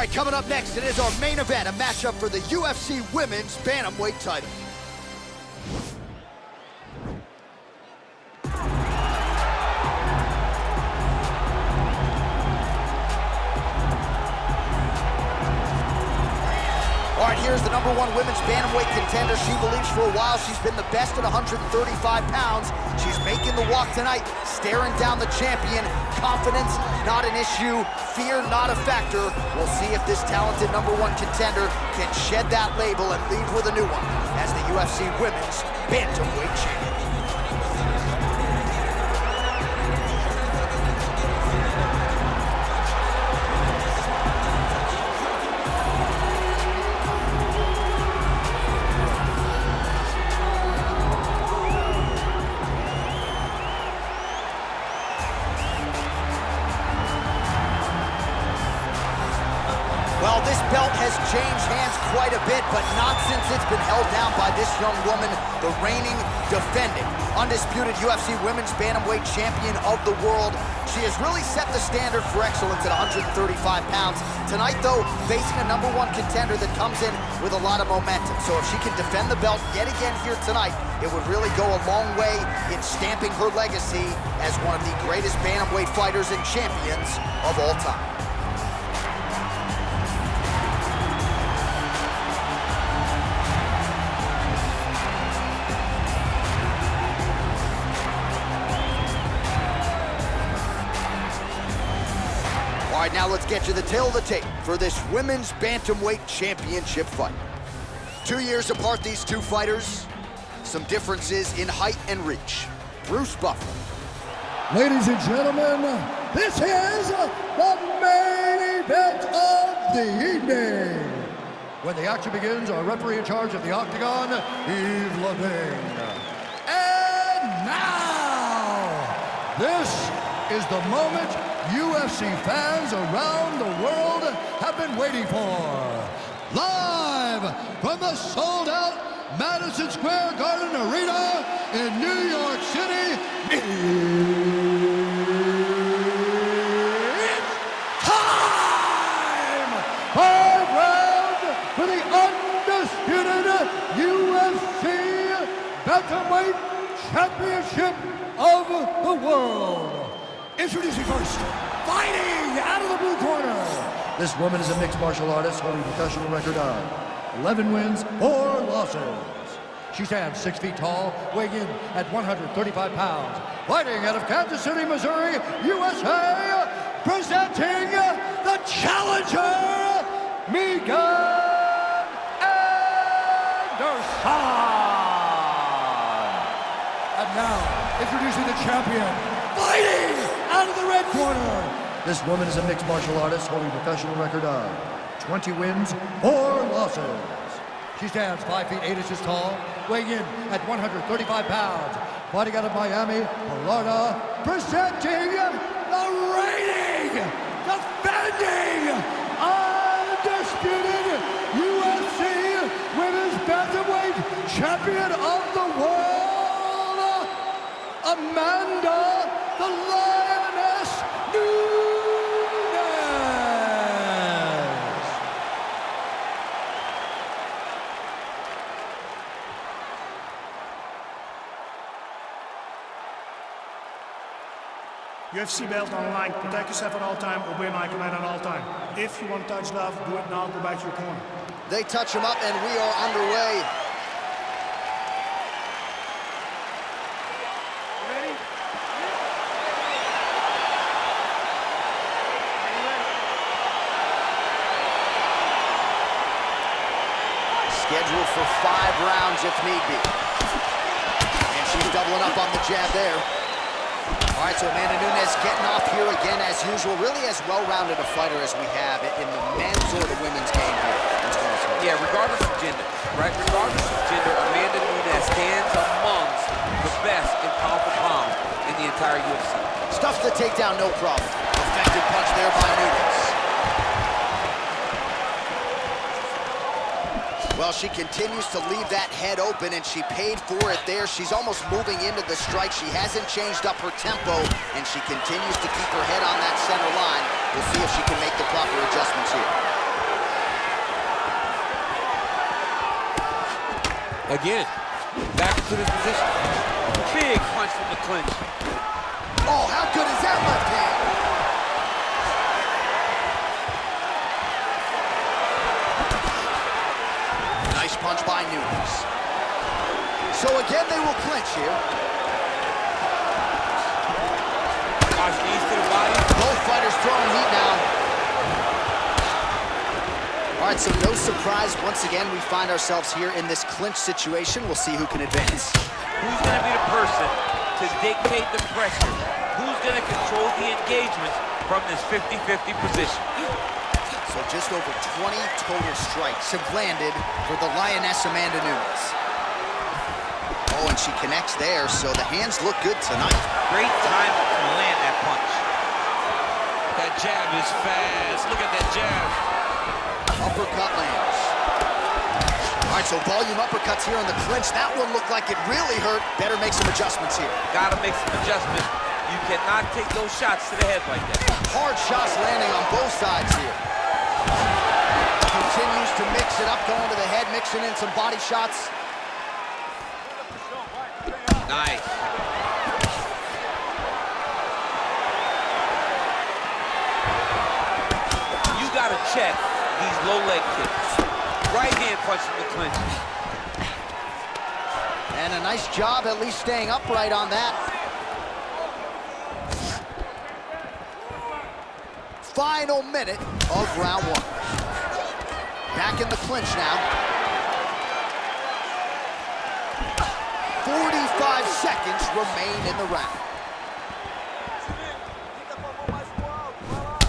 right, coming up next, it is our main event, a matchup for the UFC Women's Bantamweight title. All right, here's the #1 women's bantamweight contender. She believes for a while she's been the best at 135 pounds. She's making the walk tonight, staring down the champion. Confidence, not an issue. Fear, not a factor. We'll see if this talented #1 contender can shed that label and leave with a new one as the UFC Women's Bantamweight Champion. Well, this belt has changed hands quite a bit, but not since it's been held down by this young woman, the reigning, defending, undisputed UFC Women's Bantamweight Champion of the world. She has really set the standard for excellence at 135 pounds. Tonight, though, facing a #1 contender that comes in with a lot of momentum. So if she can defend the belt yet again here tonight, it would really go a long way in stamping her legacy as one of the greatest bantamweight fighters and champions of all time. All right, now let's get you the tail of the tape for this Women's Bantamweight Championship fight. 2 years apart, these two fighters. Some differences in height and reach. Bruce Buffer. Ladies and gentlemen, this is the main event of the evening. When the action begins, our referee in charge of the Octagon, Yves Levine. And now, this is the moment UFC fans around the world have been waiting for. Live from the sold-out Madison Square Garden Arena in New York City, it's time! 5 rounds for the undisputed UFC Bantamweight Championship of the world. Introducing first, fighting out of the blue corner. This woman is a mixed martial artist holding a professional record of 11 wins, 4 losses. She stands 6 feet tall, weighing in at 135 pounds. Fighting out of Kansas City, Missouri, USA, presenting the challenger, Megan Anderson. And now, introducing the champion, fighting out of the red corner. This woman is a mixed martial artist holding a professional record of 20 wins, 4 losses. She stands 5 feet 8 inches tall, weighing in at 135 pounds. Fighting out of Miami, Florida, presenting the reigning, defending, undisputed UFC Women's Bantamweight Champion of the world, Amanda the Lioness Nunes. UFC belt on the line. Protect yourself at all time. Obey my command at all time. If you want to touch love, do it now. Go back to your corner. They touch him up, and we are underway. Ready? Scheduled for 5 rounds if need be. And she's doubling up on the jab there. All right, so Amanda Nunes getting off here again as usual. Really as well-rounded a fighter as we have in the men's or the women's game here. Yeah, regardless of gender, right? Regardless of gender, Amanda Nunes stands amongst the best in pound for pound in the entire UFC. Stuffs the takedown, no problem. Effective punch there by Nunes. Well, she continues to leave that head open, and she paid for it there. She's almost moving into the strike. She hasn't changed up her tempo, and she continues to keep her head on that center line. We'll see if she can make the proper adjustments here. Again, back into this position. Big punch from the clinch. Oh, how good is that left hand? Nice punch by Nunes. So again, they will clinch here. Watch knees to the body. Both fighters throwing heat now. All right, so no surprise. Once again, we find ourselves here in this clinch situation. We'll see who can advance. Who's going to be the person to dictate the pressure? Who's going to control the engagement from this 50-50 position? So just over 20 total strikes have landed for the Lioness Amanda Nunes. Oh, and she connects there, so the hands look good tonight. Great time to land that punch. That jab is fast. Look at that jab. Uppercut lands. All right, so volume uppercuts here in the clinch. That one looked like it really hurt. Better make some adjustments here. Gotta make some adjustments. You cannot take those shots to the head like that. Hard shots landing on both sides here. Continues to mix it up, going to the head, mixing in some body shots. Nice. You gotta check these low leg kicks. Right hand punch from the clinch. And a nice job at least staying upright on that. Final minute of round one. Back in the clinch now. 45 seconds remain in the round.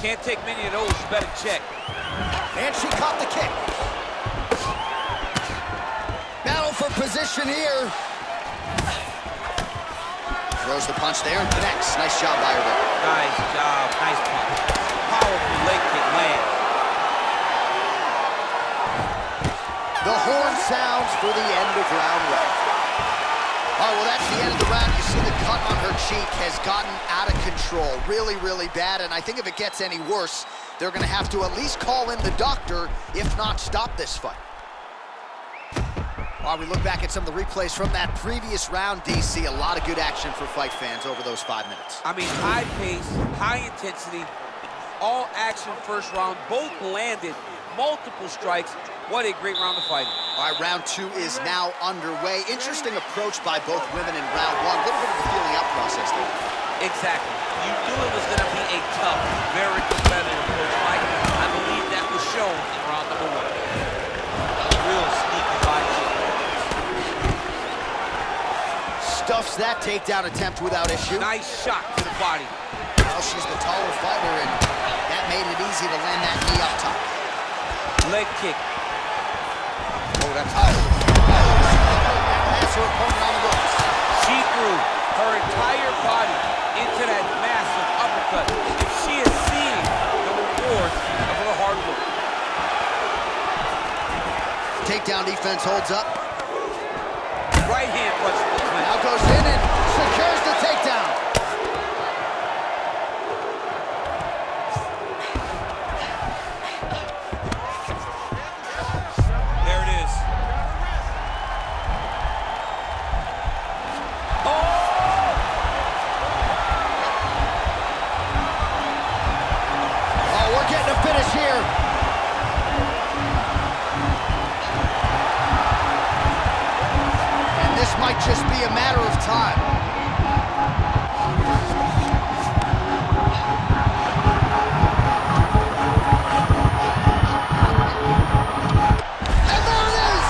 Can't take many of those, you better check. And she caught the kick. Battle for position here. Throws the punch there and connects. Nice job by her there. Nice job, nice punch. Powerful leg kick land. The horn sounds for the end of round one. All right, well, that's the end of the round. You see the cut on her cheek has gotten out of control. Really, really bad. And I think if it gets any worse, they're going to have to at least call in the doctor, if not stop this fight. While we look back at some of the replays from that previous round, DC, a lot of good action for fight fans over those 5 minutes. I mean, high pace, high intensity, all action first round, both landed, multiple strikes. What a great round of fighting. All right, round two is now underway. Interesting approach by both women in round one. A little bit of a feeling out process there. Exactly. You knew it was going to be a tough, very competitive approach fight. I believe that was shown in round number one. A real sneaky body kick. Stuffs that takedown attempt without issue. Nice shot to the body. Well, she's the taller fighter, and that made it easy to land that knee up top. Leg kick. Oh, that's high. That's her opponent on the ropes. She threw her entire body into that massive uppercut. If she is seeing the rewards of her hard work. Takedown defense holds up. Right hand punch from the clinch. Now goes in and secures the takedown. There it is. Oh, we're getting a finish here. And this might just be a matter of time. And there it is!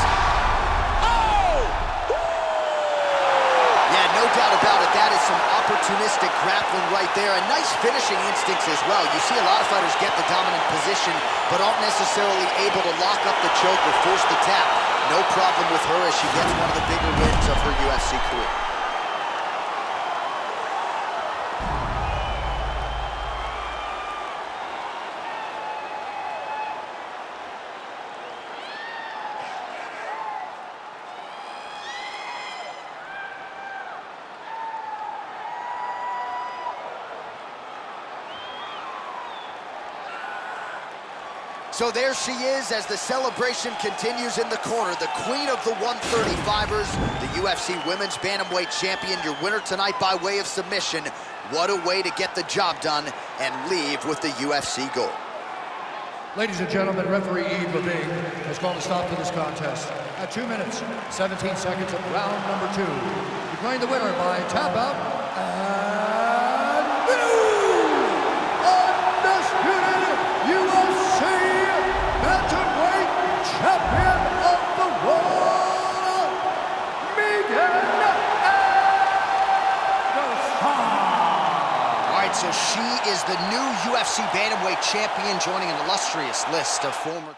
Oh! Yeah, no doubt about it. That is some opportunistic grappling right there. And nice finishing instincts as well. You see a lot of fighters get the dominant position, but aren't necessarily able to lock up the choke or force the tap. No problem with her as she gets one of the bigger wins of her UFC career. So there she is as the celebration continues in the corner. The queen of the 135ers, the UFC Women's Bantamweight Champion, your winner tonight by way of submission. What a way to get the job done and leave with the UFC gold. Ladies and gentlemen, referee Yves Levine has called a stop to this contest at 2 minutes, 17 seconds of round number 2. Declaring the winner by tap out and new undisputed UFC Bantamweight Champion of the World, Megan. So she is the new UFC Bantamweight Champion, joining an illustrious list of former